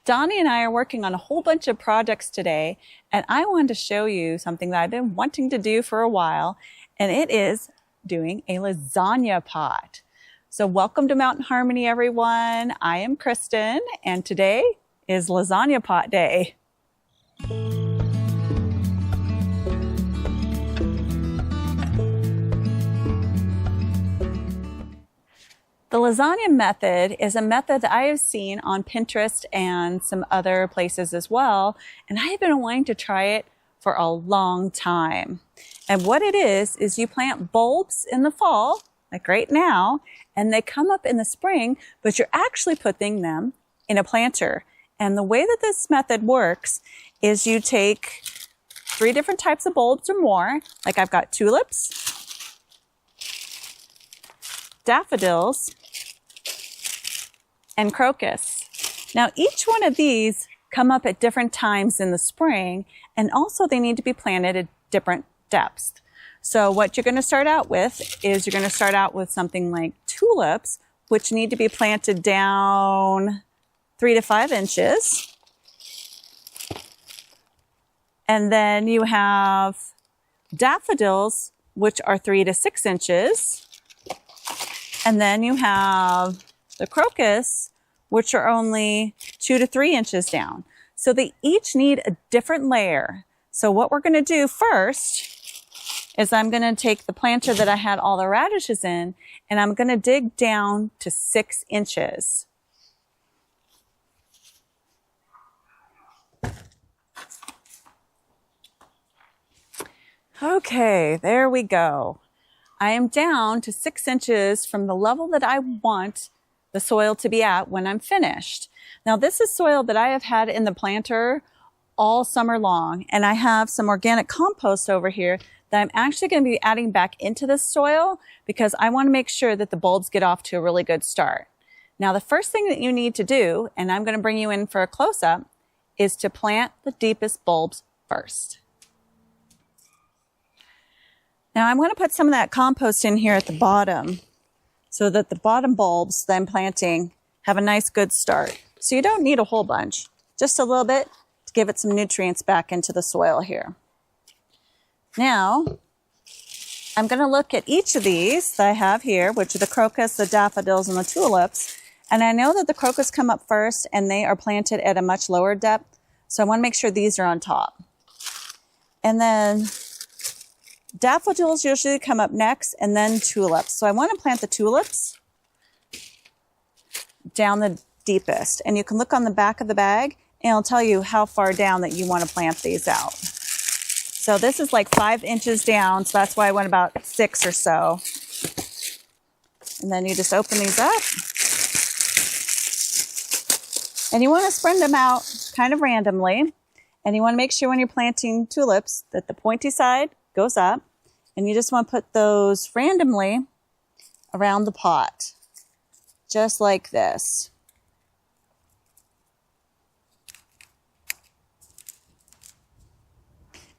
Donnie and I are working on a whole bunch of projects today, and I wanted to show you something that I've been wanting to do for a while, and it is doing a lasagna pot. So welcome to Mountain Harmony, everyone. I am Kristen, and today is lasagna pot day. The lasagna method is a method that I have seen on Pinterest and some other places as well, and I have been wanting to try it for a long time. And what it is you plant bulbs in the fall, like right now, and they come up in the spring, but you're actually putting them in a planter. And the way that this method works is you take 3 different types of bulbs or more, like I've got tulips, daffodils, and crocus. Now each one of these come up at different times in the spring, and also they need to be planted at different depths. So what you're going to start out with is you're going to start out with something like tulips, which need to be planted down 3 to 5 inches. And then you have daffodils, which are 3 to 6 inches. And then you have the crocus, which are only 2 to 3 inches down. So they each need a different layer. So what we're going to do first is I'm going to take the planter that I had all the radishes in, and I'm going to dig down to 6 inches. Okay, there we go. I am down to 6 inches from the level that I want the soil to be at when I'm finished. Now this is soil that I have had in the planter all summer long, and I have some organic compost over here that I'm actually going to be adding back into this soil because I want to make sure that the bulbs get off to a really good start. Now the first thing that you need to do, and I'm going to bring you in for a close-up, is to plant the deepest bulbs first. Now I'm going to put some of that compost in here at the bottom so that the bottom bulbs that I'm planting have a nice good start. So you don't need a whole bunch, just a little bit to give it some nutrients back into the soil here. Now, I'm going to look at each of these that I have here, which are the crocus, the daffodils, and the tulips. And I know that the crocus come up first and they are planted at a much lower depth. So I want to make sure these are on top. And then daffodils usually come up next, and then tulips. So I want to plant the tulips down the deepest. And you can look on the back of the bag, and it'll tell you how far down that you want to plant these out. So this is like 5 inches down, so that's why I went about 6 or so. And then you just open these up. And you want to spread them out kind of randomly. And you want to make sure when you're planting tulips that the pointy side goes up, and you just want to put those randomly around the pot, just like this.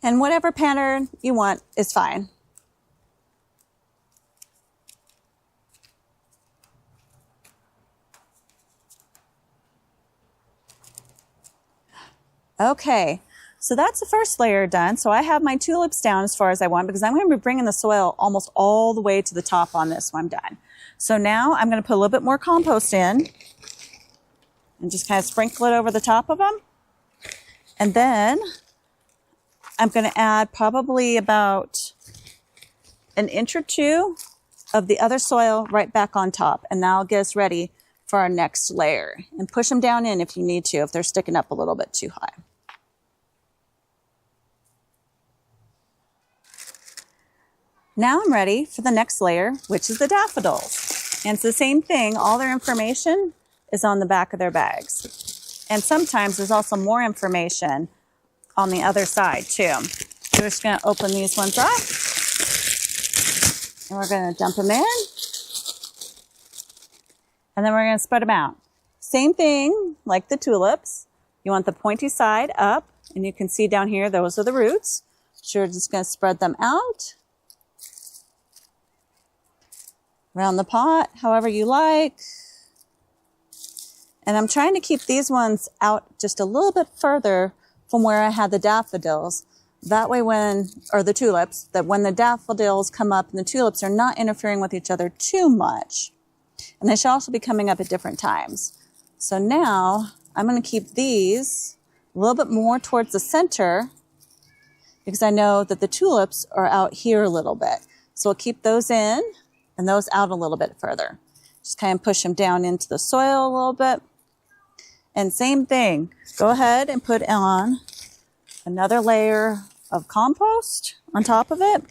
And whatever pattern you want is fine. Okay. So that's the first layer done. So I have my tulips down as far as I want because I'm going to be bringing the soil almost all the way to the top on this when I'm done. So now I'm going to put a little bit more compost in and just kind of sprinkle it over the top of them. And then I'm going to add probably about 1 inch or 2 of the other soil right back on top. And that'll get us ready for our next layer. And push them down in if you need to, if they're sticking up a little bit too high. Now I'm ready for the next layer, which is the daffodils. And it's the same thing. All their information is on the back of their bags. And sometimes there's also more information on the other side too. We're just going to open these ones up. And we're going to dump them in. And then we're going to spread them out. Same thing like the tulips. You want the pointy side up. And you can see down here, those are the roots. So we're just going to spread them out around the pot, however you like. And I'm trying to keep these ones out just a little bit further from where I had the daffodils. That way or the tulips, that when the daffodils come up and the tulips are not interfering with each other too much. And they should also be coming up at different times. So now I'm going to keep these a little bit more towards the center because I know that the tulips are out here a little bit. So we'll keep those in and those out a little bit further. Just kind of push them down into the soil a little bit. And same thing, go ahead and put on another layer of compost on top of it.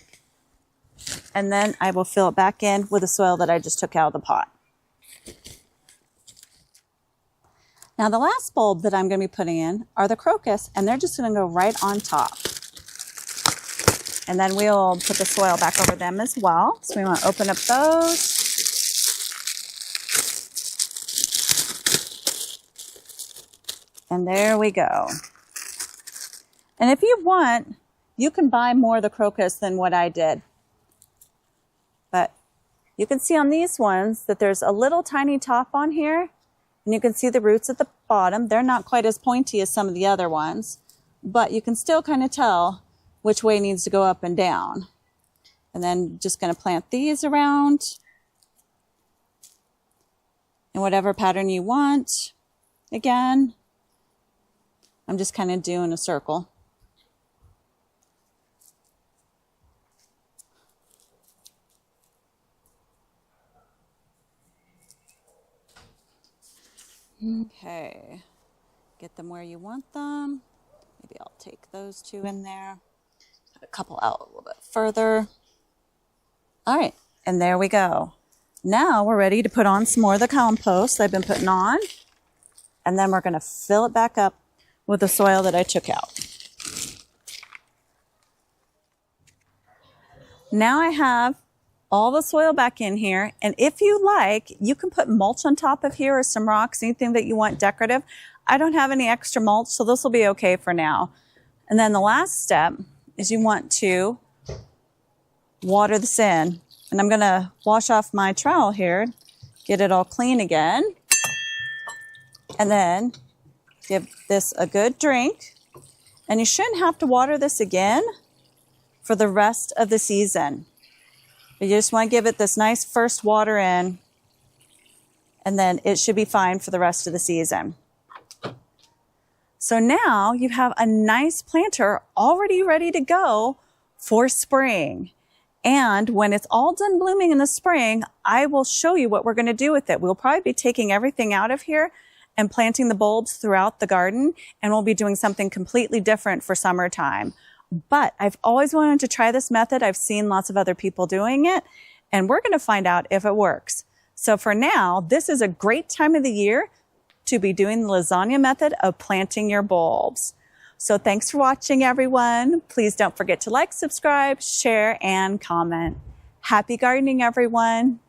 And then I will fill it back in with the soil that I just took out of the pot. Now the last bulb that I'm going to be putting in are the crocus, and they're just going to go right on top. And then we'll put the soil back over them as well. So we want to open up those. And there we go. And if you want, you can buy more of the crocus than what I did. But you can see on these ones that there's a little tiny top on here. And you can see the roots at the bottom. They're not quite as pointy as some of the other ones. But you can still kind of tell which way needs to go up and down. And then just going to plant these around in whatever pattern you want. Again, I'm just kind of doing a circle. Okay, get them where you want them. Maybe I'll take those two in there. Put a couple out a little bit further. All right, and there we go. Now we're ready to put on some more of the compost I've been putting on. And then we're going to fill it back up with the soil that I took out. Now I have all the soil back in here, and if you like, you can put mulch on top of here or some rocks, anything that you want decorative. I don't have any extra mulch, so this will be okay for now. And then the last step is you want to water this in. And I'm gonna wash off my trowel here, get it all clean again, and then give this a good drink. And you shouldn't have to water this again for the rest of the season. You just want to give it this nice first water in, and then it should be fine for the rest of the season. So now you have a nice planter already ready to go for spring. And when it's all done blooming in the spring, I will show you what we're going to do with it. We'll probably be taking everything out of here and planting the bulbs throughout the garden, and we'll be doing something completely different for summertime. But I've always wanted to try this method. I've seen lots of other people doing it, and we're going to find out if it works. So for now, this is a great time of the year to be doing the lasagna method of planting your bulbs. So thanks for watching, everyone. Please don't forget to like, subscribe, share, and comment. Happy gardening, everyone.